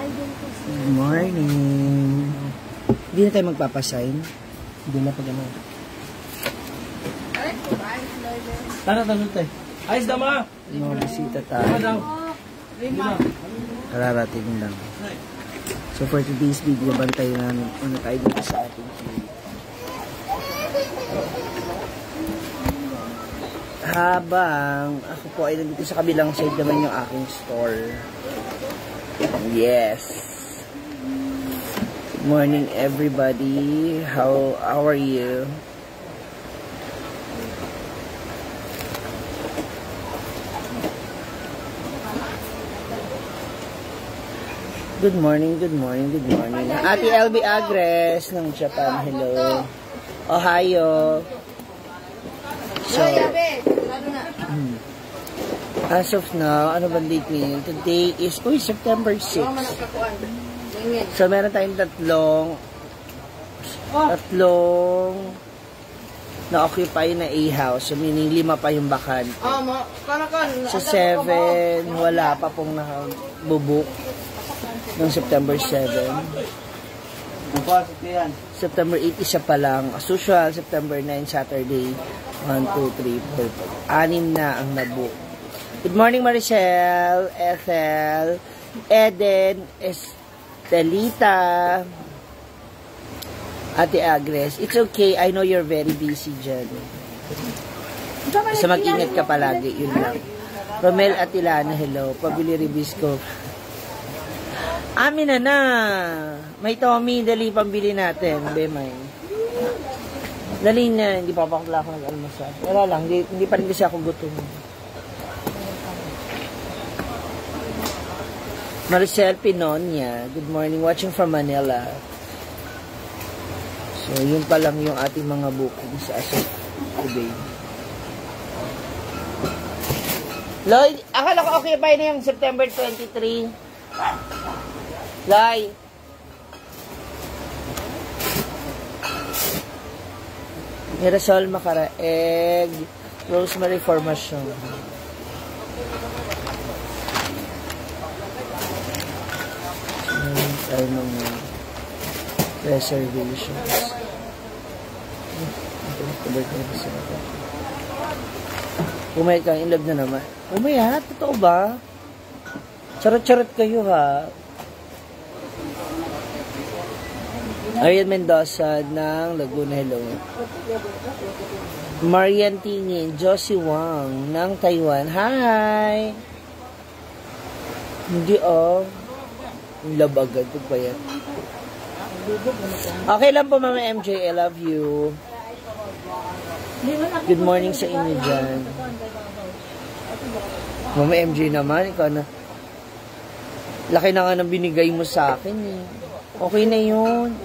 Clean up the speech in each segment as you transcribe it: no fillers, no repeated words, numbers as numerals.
Good morning. Hindi na tayo magpapasign. Hindi na pag ano. Tara, tayo. Ayos daw mga. No, bisita tayo. Kararating lang. So for today's video, bantay namin kung tayo dito sa ating clip. Habang ako po ay nandito sa kabilang side naman yung aking store. Yes. Good morning everybody. How are you? Good morning, good morning, good morning. Ate LB Agres ng Japan. Hello. Ohio. So, as of now, ano ba date ngayon? Today is, September 6. So, meron tayong tatlong na-occupy na A-house. So, meaning 5 pa yung bakante. So, 7, wala pa pong nakabubuk ng September 7. September 8, isa pa lang. As usual, September 9, Saturday. 1, 2, 3, 4, 5. 6 na ang nabook. Good morning, Maricel, Ethel, Eden, Estelita, Ate Agres. It's okay. I know you're very busy dyan. So, mag-ingat ka palagi. Yun lang. Romel Atilano, hello. Pabili ribisco. Amin na. May Tommy, dali pambili natin. Bemay. Dali na, hindi pa ako nag-almasal. Wala lang, hindi pa rin kasi ako gutom. Maricel Pinonia, good morning, watching from Manila. So, yun pa lang yung ating mga bookings as of today. Lloyd, akala ko okay ba na yung September 23? Lloyd. Mirasol Macaraeg, Rosemary Formation. Tayo ng reservations. Umay ka, in love na naman. Umay ha, totoo ba? Charot-charot kayo ha. Ariel Mendoza ng Laguna, hello. Marian Tingin, Josie Wang ng Taiwan, hi! Hindi love agad, ito pa yan. Okay lang po, Mama MJ, I love you. Good morning sa inyo dyan. Mama MJ naman, ikaw na. Laki na nga nang binigay mo sa akin eh. Okay na yun.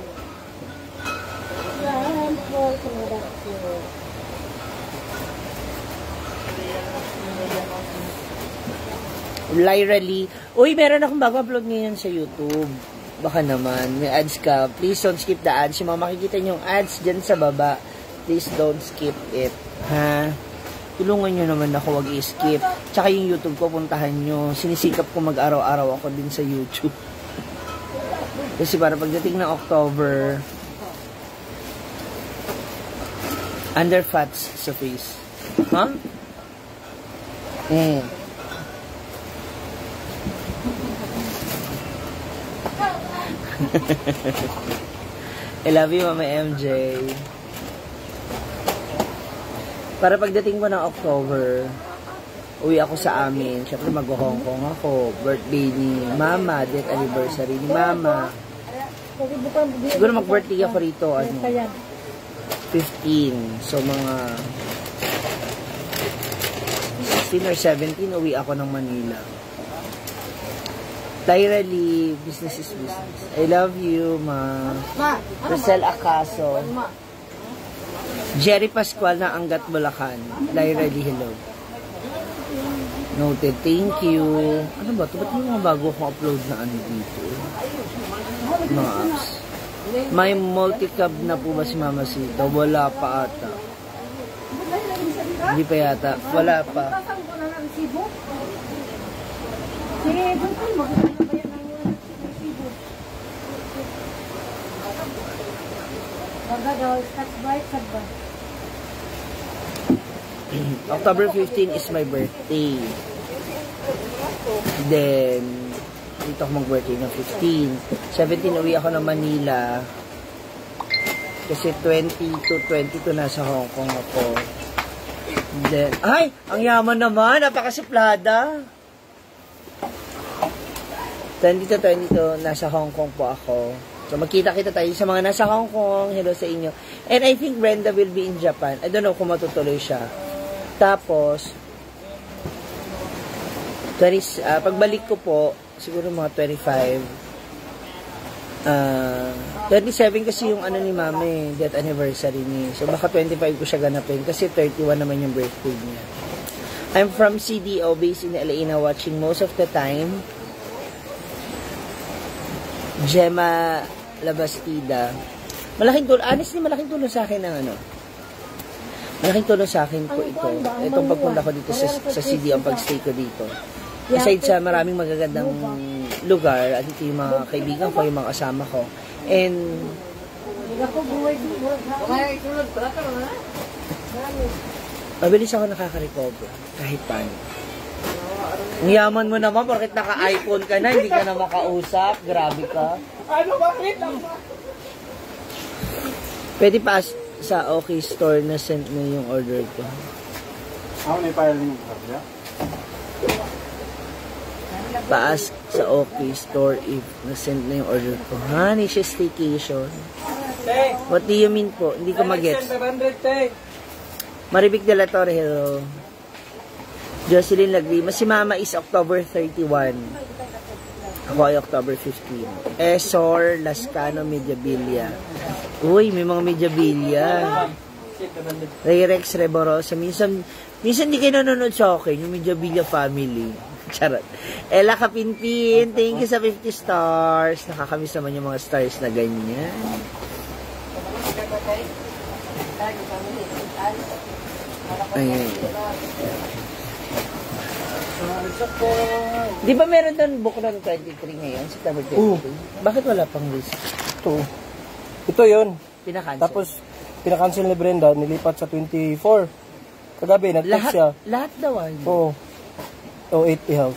Lyra Lee. Uy, meron akong bago upload ngayon sa YouTube. Baka naman, may ads ka. Please don't skip the ads. Yung mga makikita nyo yung ads dyan sa baba. Please don't skip it. Ha? Tulungan nyo naman ako, wag i-skip. Tsaka yung YouTube ko, puntahan nyo. Sinisikap ko mag-araw-araw ako din sa YouTube. Kasi para pagdating ng October, underfats sa face. Huh? I love you, Mama MJ. Para pagdating ko ng October, uwi ako sa amin. Siyempre mag-Hong Kong ako. Birthday ni Mama, death anniversary ni Mama. Siguro mag-birthday ako rito, 15. So, mga 16 or 17, uwi ako ng Manila. Tyra Lee, business is business. I love you, Ma. Rosel Acaso. Jerry Pascual ng Angat Bulacan. Tyra Lee, hello. Noted, thank you. Ano ba ito? Ba't may mga bago akong upload na ano dito? Mga apps. May multi-cab na po ba si Mama Sita? Wala pa ata. Hindi pa yata. Wala pa. October 15 is my birthday. Then, dito ako mag-birthday ng 15. 17 uwi ako ng Manila. Kasi 20 to 22 nasa Hong Kong ako. Then, ay! Ang yaman naman! Napakasiplada! 20 to 22 nasa Hong Kong po ako. So, magkita-kita tayo sa mga nasa Hong Kong. Hello sa inyo. And I think Brenda will be in Japan. I don't know kung matutuloy siya. Tapos, pagbalik ko po, siguro mga 25. 27 kasi yung ano ni Mami, death anniversary niya. So, baka 25 ko siya ganapin kasi 31 naman yung birthday niya. I'm from CDO, based in Alaina, watching most of the time. Gemma Labastida. Malaking tulong, honestly, malaking tulong sa akin ng ano. Malaking tulong sa akin po ito. Itong pagpunta ko dito sa CDO, ang pagstay ko dito. Aside sa maraming magagandang lugar, at ito yung mga kaibigan ko, yung mga kasama ko. And, mabilis ako nakaka-recover, kahit paano. Ang yaman mo naman, bakit naka-iPhone ka na, hindi ka na makausap, grabe ka. Ano, bakit? Pwede pa sa OK Store na send mo yung order ko. Ako na ipayaling mo sa Paas sa OK Store if na-send na yung order ko. Honey, siya staycation. What do you mean po? Hindi ko mag-gets. Maribig de la Torre, hello. Jocelyn Lagrima. Si Mama is October 31. Ako ay October 15. Esor Lascano Mediabilia. Uy, may mga Mediabilia. Rex Reborosa. Minsan di kayo nanonood sa akin, yung Mediabilia family. Charot. Ella Kapinpin, thank you sa 50 stars. Nakakamiss naman yung mga stars na ganyan. Ayan. Di ba meron doon book ng 23 ngayon? September 23? Bakit wala pang list? Ito yun. Pinakancel? Tapos, pinakancel ni Brenda, nilipat sa 24. Kagabi, nag-text siya. Lahat daw ay? Oo. 80 house.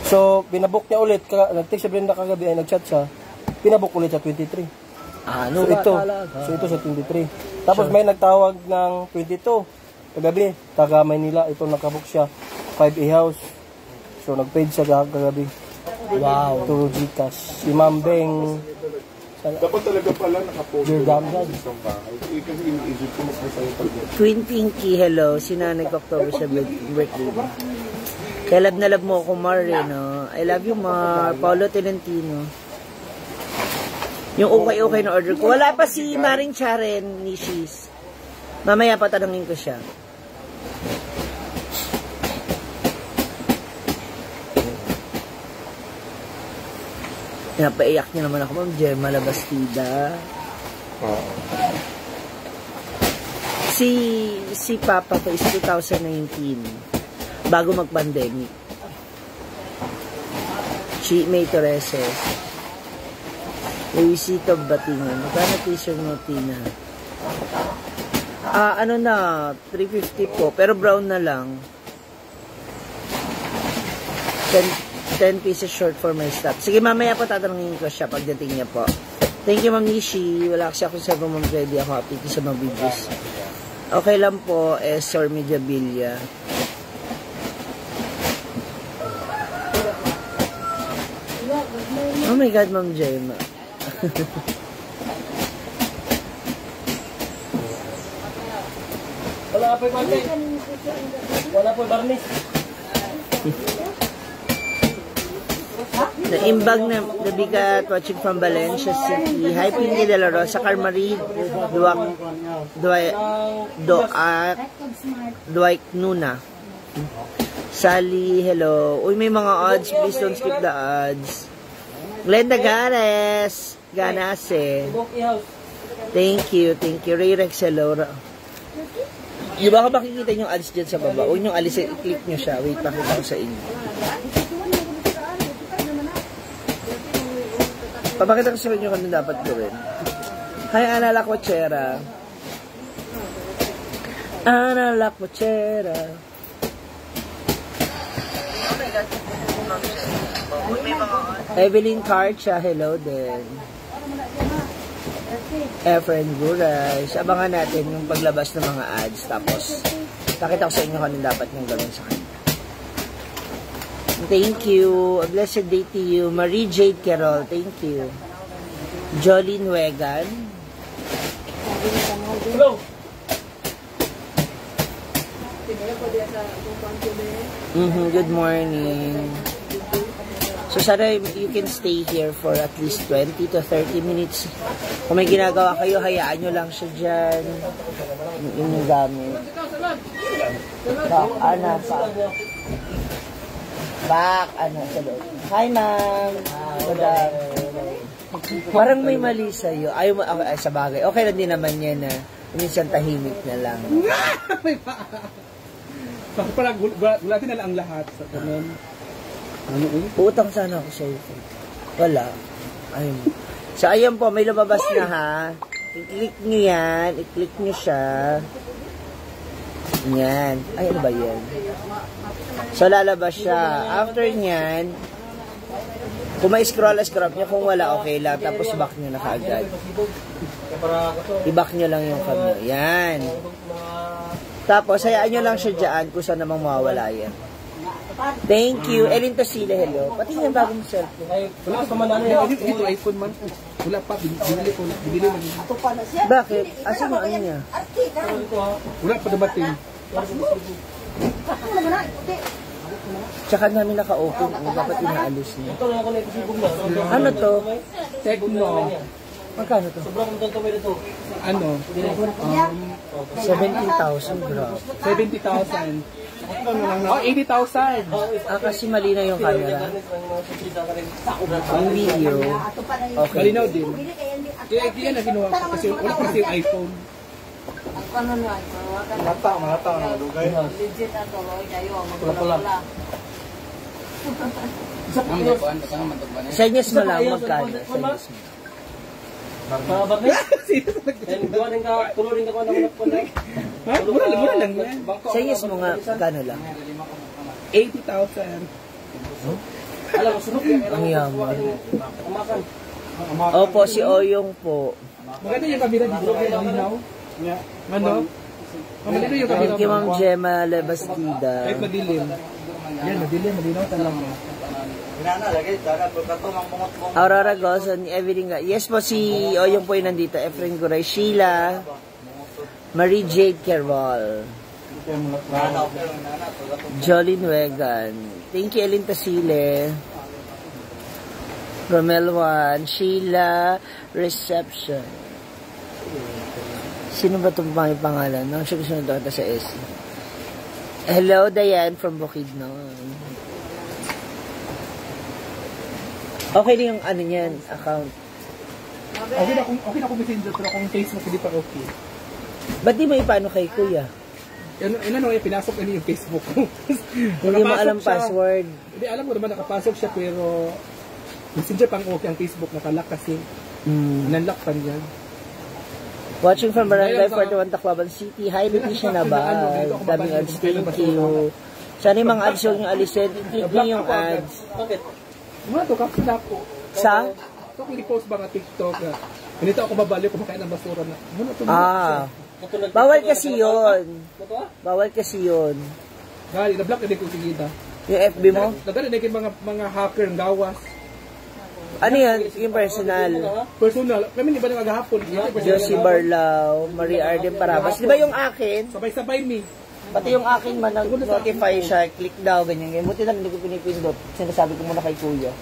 So, binabook niya ulit. Nag-text si Brenda kagabi, ay nag-chat siya. Pinabook ulit sa 23. Ano so, ba ito, talaga? So, ito sa 23. Tapos, may nagtawag ng 22. Kagabi, taga Maynila. Ito, nakabook siya. 5A house. So, nag-paid siya kagabi. Wow. To Gcash. Si Ma'am Beng. Dapat talaga pala nakapost Dear Gamdad. sa bahay. Kasi iniisip ko magkasaya pag Queen Pinky, hello. Sinanay ko October sa birthday. Kaya love na love mo ako, Mar, no? I love you, Mar. Paolo Tolentino. Yung okay na order ko. Wala pa si Maring Charen, Nishis. Mamaya pa tanungin ko siya. Napaiyak niya naman ako, Ma'am Gemma Labastida. Si Papa ko is 2019. Bago mag-pandemic. Si May Torreses. Luisito Batingan. Magkano t-shirt mo, Tina? Ano na, 350 po. Pero brown na lang. 10 pieces short for my stock. Sige, mamaya po tatanungin ko siya pagdating niya po. Thank you, Ma'am Nishi. Wala kasi ako sa Ma'am Ready. Ako happy sa mga videos. Okay lang po, Esor Mediabilia. Oh my God, Ma'am Gemma. Wala po yung barnis. Wala po yung barnis. Naimbag na bigat watching from Valencia City. Hi, Pinky de la Rosa, Carmarie, Dwight Nuna. Sally, hello. Uy, may mga odds. Please don't skip the odds. Glenda Gares. Ganase. Thank you. Ray Rex, hello. Yung baka makikita yung ads dyan sa baba. Huwag nyo alisin, i-click nyo siya. Wait, pakita ko sa inyo. Papakita ko sa inyo kung dapat gawin. Hi, Ana La Cochera. Ana La Cochera. Evelyn Carcha, hello din. Efren Guray. Abangan natin yung paglabas ng mga ads. Tapos, pakita ko sa inyo kung anong dapat nyo gawin sa kanya. Thank you. A blessed day to you. Marie Jade Carol, thank you. Jolene Wegan. Hello. Good morning. So, sana you can stay here for at least 20 to 30 minutes. Kung may ginagawa kayo, hayaan nyo lang siya dyan. Yung inyong gamit. Back, Ana, back, Ana, sa loob. Hi, ma'am. Madam. Parang may mali sa'yo. Ayaw mo, sa bagay. Okay lang din naman yan na minsan tahimik na lang. Parang gulatin na lang ang lahat. Utang sana ako sa'yo. Wala. Ayun. So, ayun po, may lumabas na ha. I-click nyo yan. I-click nyo siya. Yan. Ay, ano ba yan? So, lalabas siya. After nyan, kung may scroll nyo. Kung wala, okay lang. Tapos, back nyo na kaagad. I-back nyo lang yung cam nyo. Yan. Tapos, hayaan nyo lang siya dyan kung saan namang mawawala yan. Thank you. Elin Tosile, hello. Pati yung bagong cellphone. Wala ka man ano. Ito iPhone man. Wala pa. Binili ko. Binili mo. Bakit? Asan mo ano niya? Wala pa dumating. Tsaka namin naka-open. Dapat inaalis niya. Ano to? Techno. Magkano to? Ano? 17,000 bro. 70,000. Oh, 80,000. Kasi mali na yung camera. Yung video. Okay. Malinaw din. Kaya na ginawa ko kasi wala kasi yung iPhone. Mata na lugay. Pula. Senyas mo lang magkano. Senyas mo. Mura lang yan. Senyas mo nga magkano lang. 80,000. Ang yaman. Opo, si Oyong po. Maganda yung kabila dito. Malinaw. Ano? Malinaw yung kabila. Thank you, Ma'am Gemma Lebastida. Kahit madilim. Yan, madilim. Malinaw talaga. Aurora Gozon, Evelyn. Yes po, si Oyong po yung nandito. Efren Guray, Sheila, Marie Jade Carol, Jolene Wegan. Thank you, Elin Tasile. Romel Juan, Sheila, Reception. Sino ba itong mga pangalan? Nang siya gusto na ito sa S. Hello, Diane from Bukidnon. Okay din yung ano niyan, account. Okay na kung messenger, pero kung Facebook hindi pa okay. Ba't di mo ipano kay Kuya? Ano pinasok na yung Facebook ko. Hindi mo alam password. Hindi, alam mo naman nakapasok siya, pero messenger pang okay ang Facebook, nakalock kasi. Nanlock pa niya. Watching from Barangay 41 Tacloban City. Hi, Leticia Nabal. Daming ads, thank you. Sana yung mga ads yung alisin. Click niyo yung ads. Bakit? Muna to, kapit na ako. Sa? Ito kung i-post ba nga TikTok na ganito ako babalik, kumakain ng basura na. Muna to. Bawal kasi yun. Bawal kasi yun. Gali, na-block na din kong sigita. Yung FB mo? Nagano na yung mga hacker ng gawas. Ano yan? Yung personal. Personal. Kami di ba nang maghapon? Josie Barlao, Marie Arden Parabas. Di ba yung akin? Sabay-sabay mi. Pati yung akin man, nag-notify siya, click daw, ganyan. Buti lang hindi ko pinipindot. Sinasabi ko muna kay Kuya.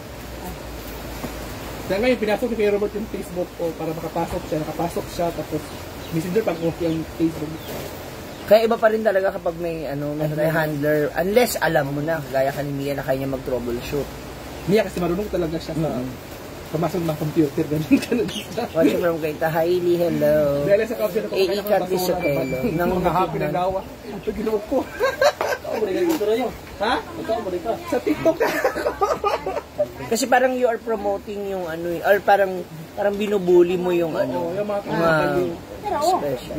Kaya ngayon, pinasok ni Kuya Robert yung Facebook ko para makapasok siya, tapos messenger pang okay ang Facebook. Kaya iba pa rin talaga kapag may may handler, unless alam mo na, gaya ka ni Mia na kaya niya mag-troubleshoot. Mia kasi marunong talaga siya sa pumasok ng computer, ganun ka na siya. Watching from Kaita, Hailey, hello. Dahil sa kapsyon ako A.E. Curtis Sotelo. Nang mga happy na gawa. Ito ginawa ko. Ha? Sa TikTok. Kasi parang you are promoting yung or parang parang binubuli mo yung Oo, yung mga special.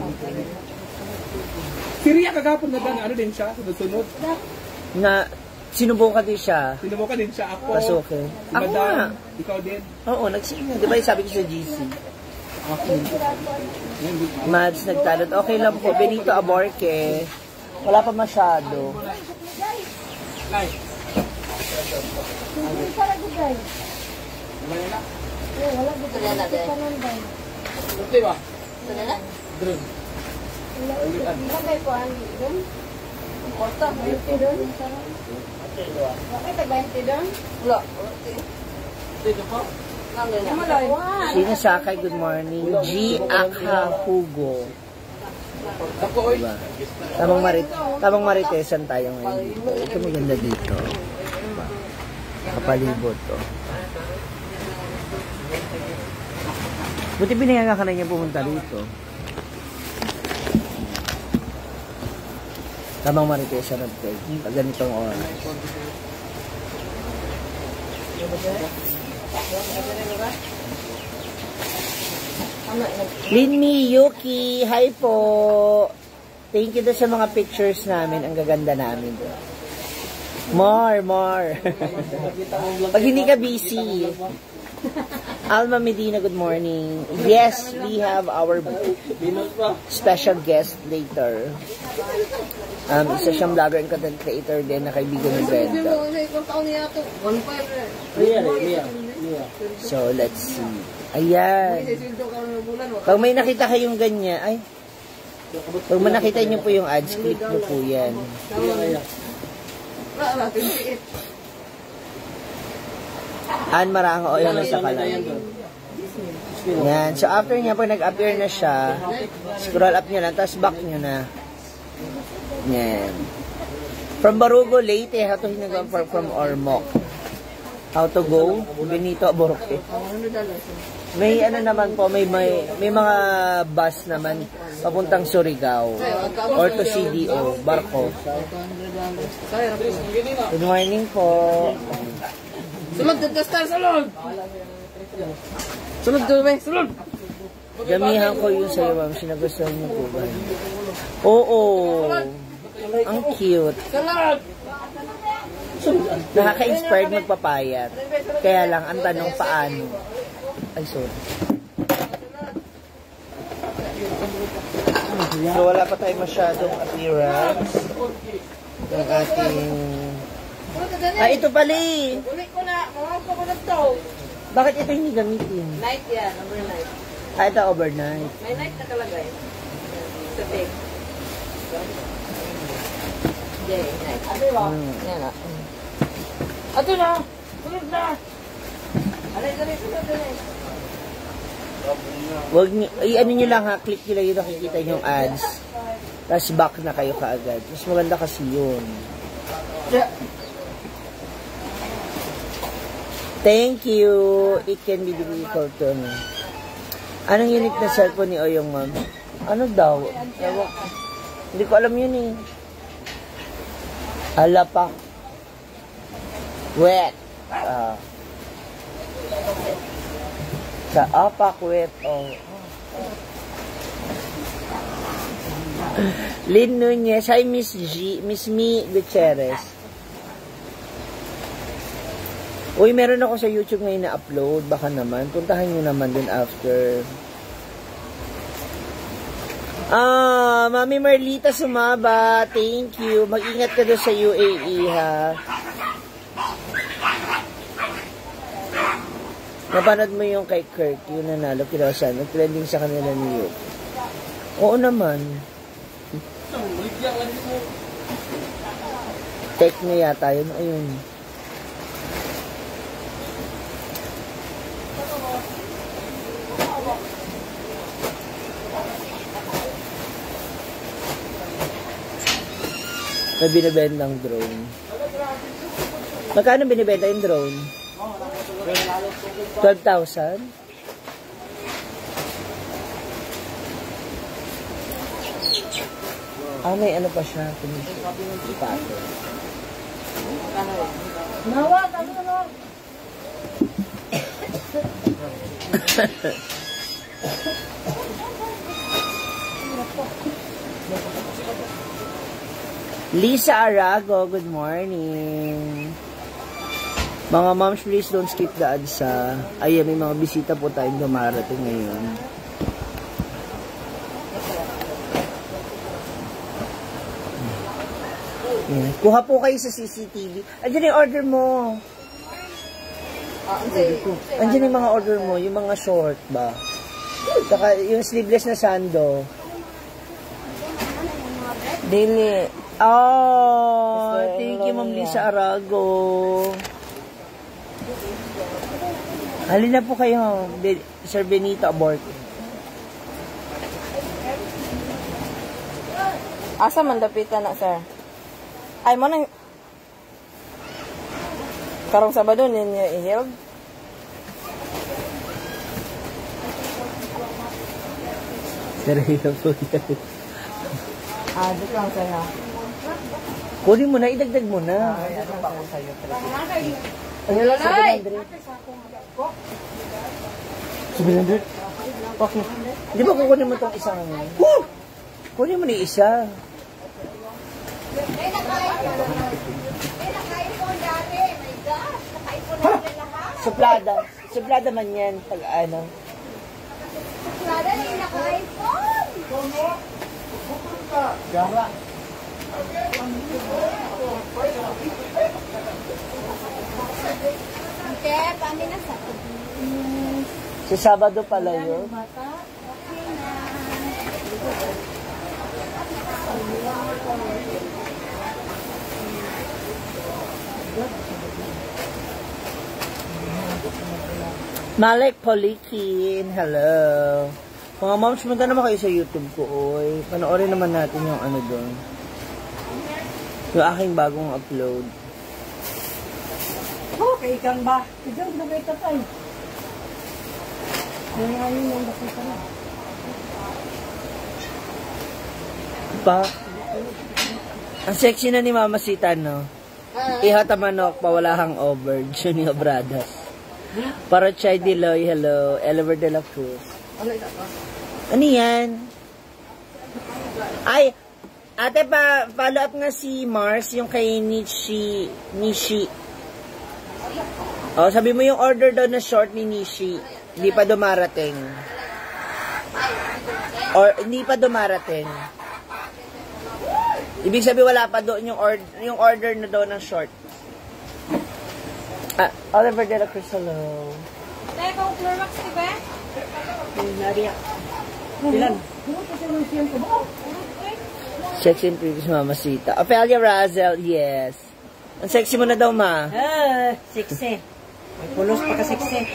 Si Ria kagapon na ano din siya, sunod-sunod. Na, sinubukan din siya. Sinubukan din siya, ako. Pasukin. Si Ako Madam, nga. ikaw din. Oo, nagsinya. Di ba sabi ko sa GC? Mads nagtalot. Okay lang po. Benito Aborque. Wala pa masyado. Sino Sakay, good morning. G. Akha Hugo. Diba? Tamang maritesan tayo ngayon dito. Ito maganda dito. Diba? Kapalibot to. Buti pinayaga ka na niya pumunta rito. Tamang maritesan natin. Pag ganitong oras. Linmi, Yuki, hi po. Thank you sa mga pictures namin. Ang gaganda namin. More. Pag hindi ka busy. Alma Medina, good morning. Yes, we have our special guest later. Isa siyang vlogger and content creator din na kaibigan ni Brenda. So, let's see. Ayan. Pag may nakita kayong ganyan, pag may nakita niyo po yung ads, click niyo po yan. Marango o yung nasa kalay. Yan. So, after niya, pag nag-appear na siya, scroll up niyo lang, tapos back niyo na. Yan. From Barugo, Leyte, how to hinagang from Ormoc. How to go? Benito Aborque. May ano naman po, may mga bus naman papuntang Surigao or to CDO, barko. Good morning po. Sulod, star, sulod! Sulod! Damihan ko yun sa'yo, ma'am. Sinagustuhan niyo po ba? Oo. Ang cute. Nakaka-inspired magpapayat. Kaya lang, ang tanong paano? Ay, sorry. So, wala pa tayo masyadong appearance. Yung ating... ito pala eh. Ulit ko na. Mawag ko na to. Bakit ito hindi gamitin? Night yan. Overnight. Ito overnight. May night na kalagay. Sa big. Day, night. Ate ba? Yan na. Ate na! Sunod na! Alay, sunod na. Wag niyo, ano nyo lang ha, click nyo lang yung nakikita yung ads. Tapos back na kayo kaagad. Mas maganda kasi yun. Thank you. It can be difficult to ano. Anong unit na cellphone ni Oyong, ma'am? Ano daw? Hindi ko alam yun eh. Hala pa. Wet. Sa apak wet. Oh. Lynn Nunez. Hi, Miss G. Miss Mi Gutierrez. Uy, meron ako sa YouTube ngayon na upload. Baka naman. Puntahan nyo naman din after. Mami Marlita Sumaba. Thank you. Mag-ingat ka doon sa UAE, ha. Napanood mo yung kay Kurt, yung nanalo, Kirosan. Nag-trending sa kanila ni Yuki. Oo naman. Take niya yata yun. Ayun. May binibentang drone. Magkano binibenta yung drone? 12,000? May ano pa siya. Pato. Nawag, ano? Lisa Arago, good morning. Mga moms, please don't skip the ads ha. Ayan, may mga bisita po tayong dumarating ngayon. Ayan. Kuha po kayo sa CCTV. Andiyan yung order mo. Andiyan yung mga order mo, yung mga short ba? Saka yung sleeveless na sando. Dili. Oh, thank you, Ma'am Lisa Arago. Halin na po kayo, Sir Benito Abort. Asa man dapitan na, sir? Ay mo nang karong Sabado ninyo i-help? Seryo po yan. Dito lang sir na. Kunin mo na, idagdag mo na. Ano pa ko sa'yo? Ano lang, 700? Okay. Di ba kukunin mo itong isang... Kunin mo ni isa. Suplada. Suplada man yan. Pag ano. Suplada na yung naka-iPhone. Gawa. Okay, paano na sa Sa Sabado pala yun. bata? Okay na. Malek Polikin, hello. Mga moms, punta naman kayo sa YouTube ko, oy. Panoorin naman natin yung ano doon. Yung aking bagong upload. Okay, kang ba? Ikaw na may tatay. Yung bakita na. Pa? Ang sexy na ni Mama Sita, no? Ihata manok, pawala hangover. Junior Bradas. Para Chay Diloy, hello. Oliver de la Cruz. Ano yan? Ay, ate pa, follow up nga si Mars, yung kay Nishi. Oh, sabi mo yung order daw na short ni Nishi. Hindi pa dumarating. Or, hindi pa dumarating. Ibig sabihin wala pa doon yung order na doon ng short. Oliver de la Cruz, hello. Teka, kung Clorox, diba? Naria. Ilan? Sexy and pretty Mama Sita. Ophelia Razel, yes. Ang sexy mo na daw, ma. Sexy. May pulos pa ka sexy.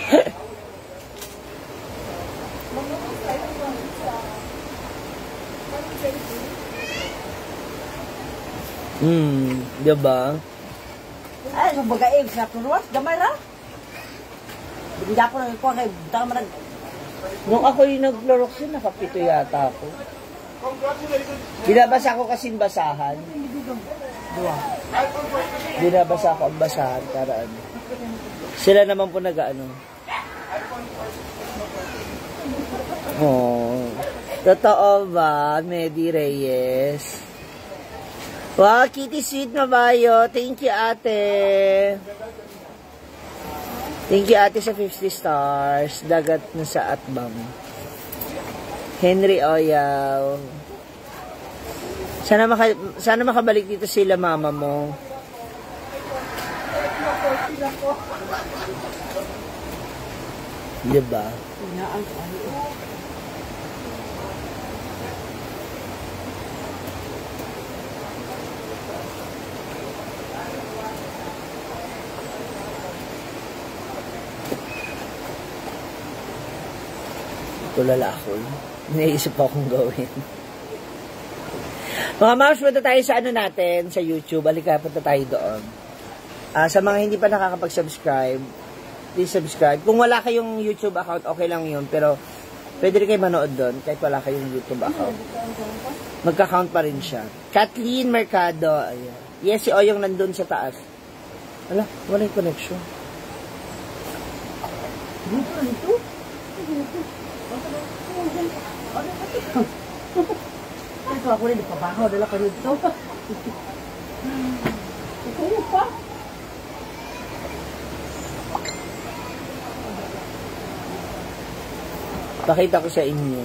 Diba? Ay, so baga sa Clorox, gamay ra. Hindi ako nagkuha kay butang man. Nung ako yung nag-Clorox yun, nakapito yata ako. Binabasa ko kasing basahan. Binabasa ko ang basahan para ano. Sila naman po nag-ano. Oh. Totoo ba, Medi Reyes? Wow, Kitty Sweet Mabayo. Thank you, ate. Thank you, ate, sa 50 stars. Dagat na sa Atbang. Henry Oyaw. Sana makabalik dito sila, mama mo. Diba? Tulala ako. Naisip akong gawin. Mga moms, punta tayo sa ano natin, sa YouTube. Halika, punta tayo doon. Sa mga hindi pa nakakapag-subscribe, please subscribe. Kung wala kayong YouTube account, okay lang yun. Pero, pwede rin kayo manood doon, kahit wala kayong YouTube account. Magka-count pa rin siya. Kathleen Mercado. Ayan. Yes, si Oyong nandun sa taas. Wala, wala yung connection. Ito ako rin, ipabahaw. Dala pa dito. Ito pa. Pakita ko sa inyo.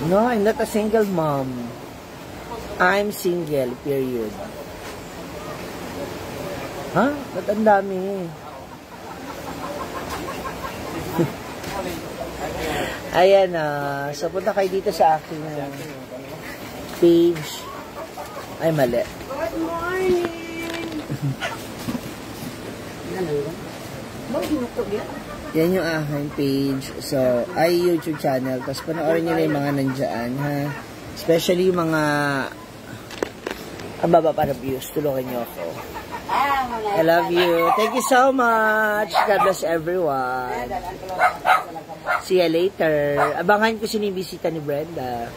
No, I'm not a single mom. I'm single, period. Ha? Ba't ang dami? Ayan so punta kayo dito sa aking page. Ay, mali. Good morning. Yan yung aking page. So, ay YouTube channel. Tapos panoorin nyo na yung mga nandyan, ha? Especially yung mga ang baba para views. Tulungan nyo ako. I love you. Thank you so much. God bless everyone. See you later. Abangan ko sinibisita ni Brenda.